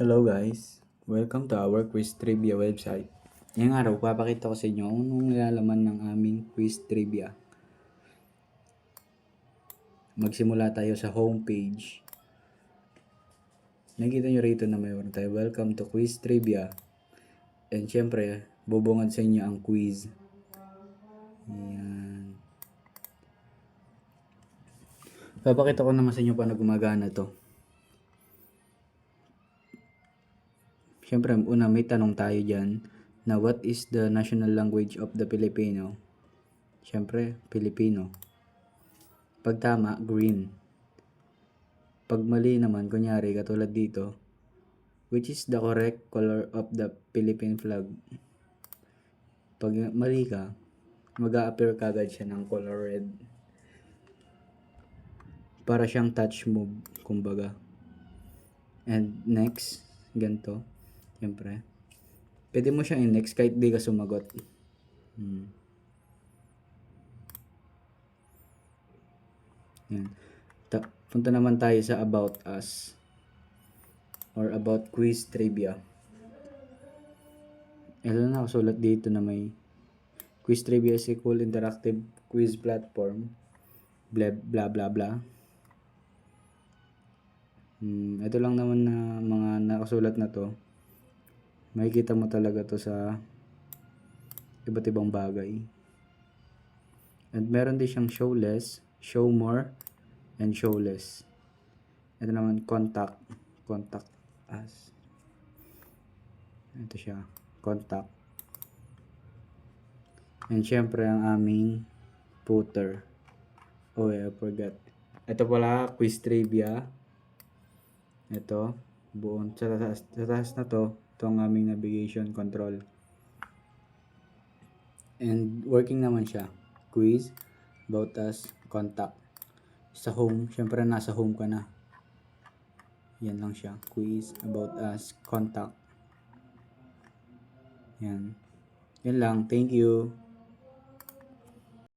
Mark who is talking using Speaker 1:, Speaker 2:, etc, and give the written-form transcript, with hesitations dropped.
Speaker 1: Hello guys, welcome to our quiz trivia website. Ngayong araw, papakita ko sa inyo kung anong nilalaman ng aming quiz trivia. Magsimula tayo sa homepage. Nakikita nyo rito na mayroon tayo, welcome to quiz trivia. And syempre, bubungad sa inyo ang quiz. Ayan. Papakita ko naman sa inyo paano gumagana to. Siyempre, una may tanong tayo dyan na what is the national language of the Filipino? Siyempre, Filipino. Pag tama, green. Pag mali naman, kunyari, katulad dito, which is the correct color of the Philippine flag? Pag mali ka, mag-a-appear kagad siya ng color red. Para siyang touch move, kumbaga. And next, ganito. Siyempre. Pwede mo siyang i-next kahit di ka sumagot. Yan. Punta naman tayo sa about us. Or about quiz trivia. Ito na nakasulat dito na may quiz trivia is a cool interactive quiz platform. Blah blah blah blah. Ito lang naman na mga nakasulat na to. Makikita mo talaga to sa iba't ibang bagay. And meron din siyang show less, show more, and show less. Ito naman contact us. Ito siya, contact. And syempre ang aming footer. Oh yeah, I forgot. Ito pala, quiz trivia. Ito, buong sa taas na to, ito ang aming navigation control. And working naman siya. Quiz, about us, contact. Sa home, syempre nasa home ka na. Yan lang siya. Quiz, about us, contact. Yan. Yan lang. Thank you.